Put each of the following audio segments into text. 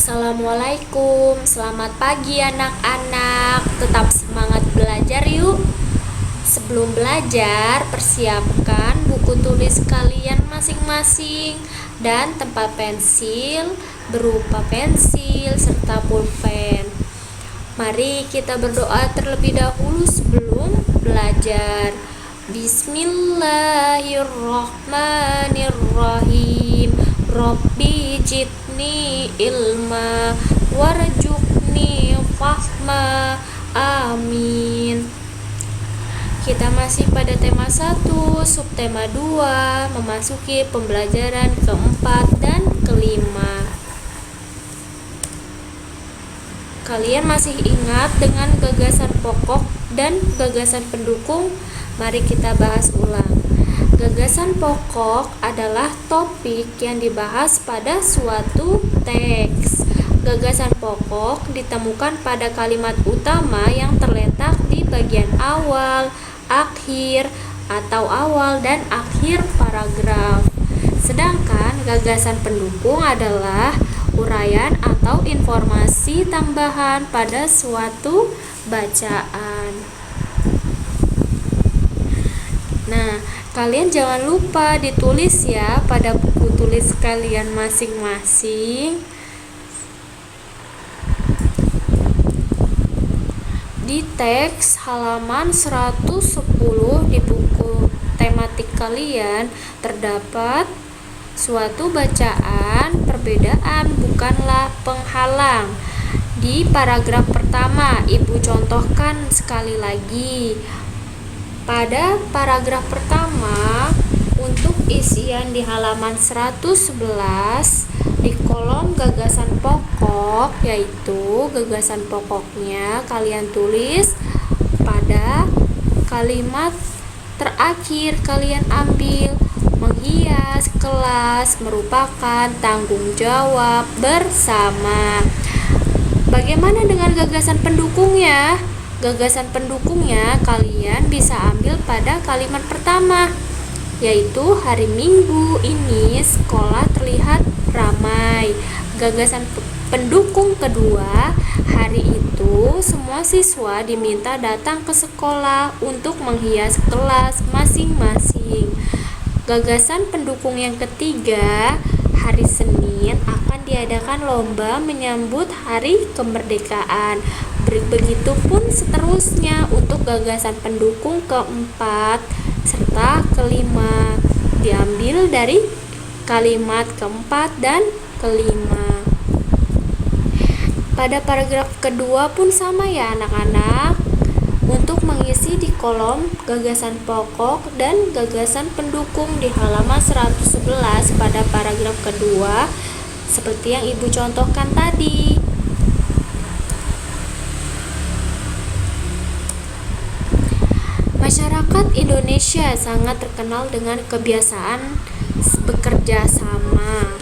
Assalamualaikum, selamat pagi anak-anak. Tetap semangat belajar yuk. Sebelum belajar, persiapkan buku tulis kalian masing-masing dan tempat pensil berupa pensil serta pulpen. Mari kita berdoa terlebih dahulu sebelum belajar. Bismillahirrahmanirrahim. Rabbi jidni ilma warjukni fahma. Amin. Kita masih pada tema 1, subtema 2, memasuki pembelajaran keempat dan kelima. Kalian masih ingat dengan gagasan pokok dan gagasan pendukung? Mari kita bahas ulang. Gagasan pokok adalah topik yang dibahas pada suatu teks. Gagasan pokok ditemukan pada kalimat utama yang terletak di bagian awal, akhir, atau awal dan akhir paragraf. Sedangkan gagasan pendukung adalah uraian atau informasi tambahan pada suatu bacaan. Nah, kalian jangan lupa ditulis ya pada buku tulis kalian masing-masing. Di teks halaman 110 di buku tematik kalian terdapat suatu bacaan perbedaan bukanlah penghalang. Di paragraf pertama, Ibu contohkan sekali lagi. Pada paragraf pertama, untuk isian di halaman 111 di kolom gagasan pokok, yaitu gagasan pokoknya kalian tulis pada kalimat terakhir kalian ambil. Menghias kelas merupakan tanggung jawab bersama. Bagaimana dengan gagasan pendukungnya? Gagasan pendukungnya kalian bisa ambil pada kalimat pertama, yaitu hari Minggu ini sekolah terlihat ramai. Gagasan pendukung kedua, hari itu semua siswa diminta datang ke sekolah untuk menghias kelas masing-masing. Gagasan pendukung yang ketiga, hari Senin akan diadakan lomba menyambut hari kemerdekaan. Begitupun seterusnya untuk gagasan pendukung keempat serta kelima, diambil dari kalimat keempat dan kelima. Pada paragraf kedua pun sama ya anak-anak. Untuk mengisi di kolom gagasan pokok dan gagasan pendukung di halaman 111 pada paragraf kedua, seperti yang Ibu contohkan tadi. Masyarakat Indonesia sangat terkenal dengan kebiasaan bekerja sama.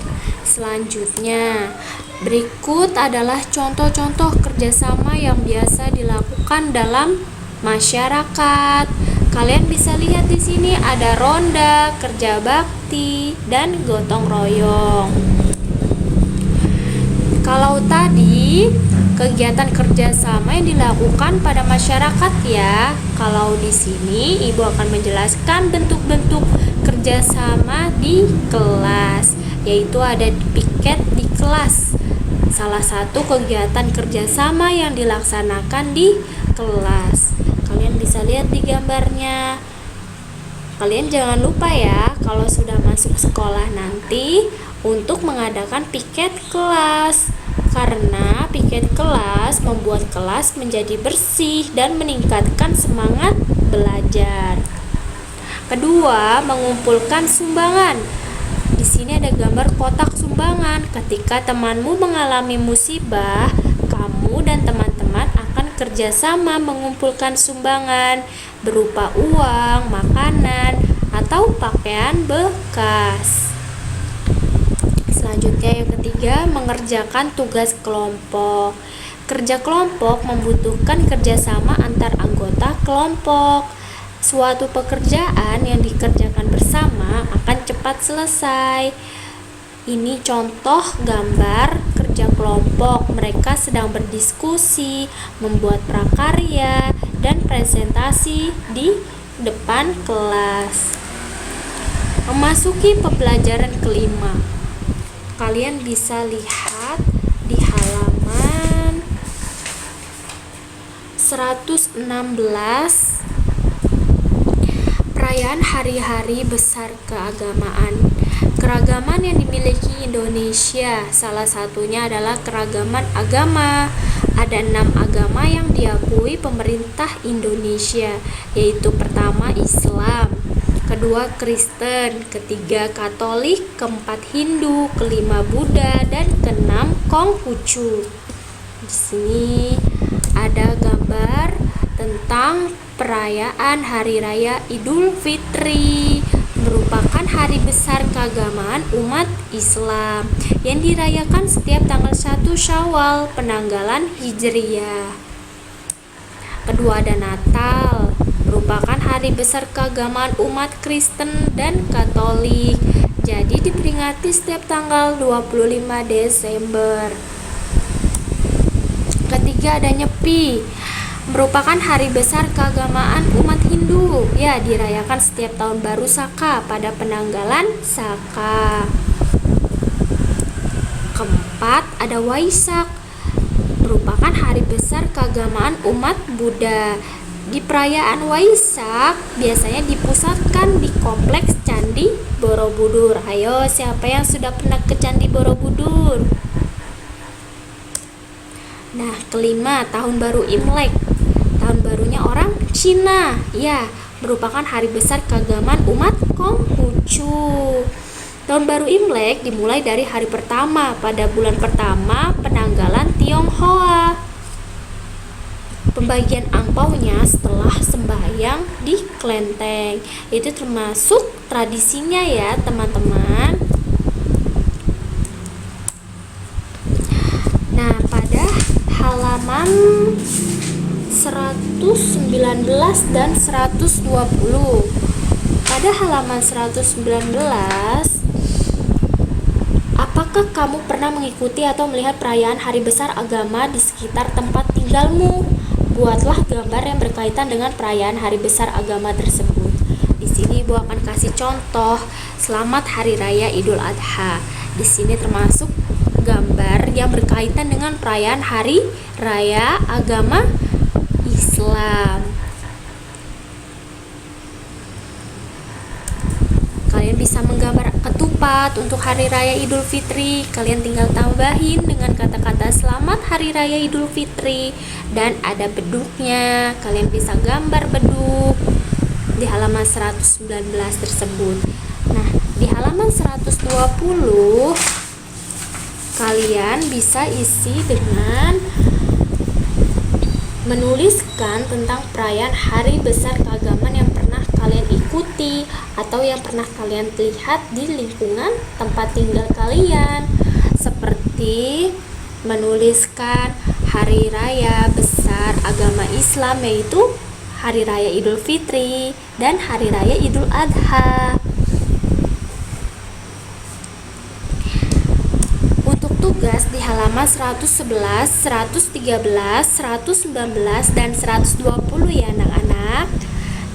Selanjutnya, berikut adalah contoh-contoh kerjasama yang biasa dilakukan dalam masyarakat. Kalian bisa lihat di sini ada ronda, kerja bakti, dan gotong royong. Kalau tadi kegiatan kerjasama yang dilakukan pada masyarakat ya. Kalau di sini Ibu akan menjelaskan bentuk-bentuk kerjasama di kelas, yaitu ada piket di kelas. Salah satu kegiatan kerjasama yang dilaksanakan di kelas. Kalian bisa lihat di gambarnya. Kalian jangan lupa ya, kalau sudah masuk sekolah nanti untuk mengadakan piket kelas. Karena piket kelas membuat kelas menjadi bersih dan meningkatkan semangat belajar. Kedua, mengumpulkan sumbangan. Di sini ada gambar kotak sumbangan. Ketika temanmu mengalami musibah, kamu dan teman-teman akan kerjasama mengumpulkan sumbangan berupa uang, makanan, atau pakaian bekas. Selanjutnya yang ketiga, mengerjakan tugas kelompok. Kerja kelompok membutuhkan kerjasama antar anggota kelompok. Suatu pekerjaan yang dikerjakan bersama akan cepat selesai. Ini contoh gambar kerja kelompok kelompok. Mereka sedang berdiskusi, membuat prakarya, dan presentasi di depan kelas. Memasuki pembelajaran kelima. Kalian bisa lihat di halaman 116, perayaan hari-hari besar keagamaan. Keragaman yang dimiliki Indonesia, salah satunya adalah keragaman agama. Ada 6 agama yang diakui pemerintah Indonesia, yaitu pertama Islam, kedua Kristen, ketiga Katolik, keempat Hindu, kelima Buddha, dan keenam Konghucu. Di sini ada gambar tentang perayaan Hari Raya Idul Fitri, merupakan hari besar keagamaan umat Islam yang dirayakan setiap tanggal 1 Syawal penanggalan Hijriyah. Kedua ada Natal, merupakan hari besar keagamaan umat Kristen dan Katolik. Jadi diperingati setiap tanggal 25 Desember. Ketiga ada Nyepi, merupakan hari besar keagamaan umat Hindu. Ya, dirayakan setiap tahun baru Saka pada penanggalan Saka. Keempat ada Waisak, merupakan hari besar keagamaan umat Buddha. Di perayaan Waisak biasanya dipusatkan di kompleks Candi Borobudur. Ayo, siapa yang sudah pernah ke Candi Borobudur? Nah, kelima, tahun baru Imlek. Tahun barunya orang Cina. Ya, merupakan hari besar keagamaan umat Konghucu. Tahun baru Imlek dimulai dari hari pertama pada bulan pertama penanggalan Tionghoa. Pembagian angpaunya setelah sembahyang di kelenteng. Itu termasuk tradisinya ya, teman-teman. Nah, pada halaman 119 dan 120. Pada halaman 119, apakah kamu pernah mengikuti atau melihat perayaan hari besar agama di sekitar tempat tinggalmu? Buatlah gambar yang berkaitan dengan perayaan hari besar agama tersebut. Di sini Ibu akan kasih contoh Selamat Hari Raya Idul Adha. Di sini termasuk gambar yang berkaitan dengan perayaan hari raya agama Islam. Kalian bisa menggambar ketupat untuk Hari Raya Idul Fitri. Kalian tinggal tambahin dengan kata-kata Selamat Hari Raya Idul Fitri. Dan ada beduknya. Kalian bisa gambar beduk di halaman 119 tersebut. Nah, di halaman 120 kalian bisa isi dengan menuliskan tentang perayaan hari besar keagamaan yang pernah kalian ikuti atau yang pernah kalian lihat di lingkungan tempat tinggal kalian, seperti menuliskan hari raya besar agama Islam, yaitu Hari Raya Idul Fitri dan Hari Raya Idul Adha. Untuk tugas di halaman 111, 113, 119, dan 120 ya anak-anak.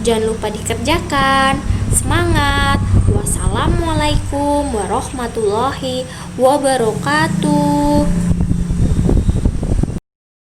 Jangan lupa dikerjakan. Semangat. Wassalamualaikum warahmatullahi wabarakatuh.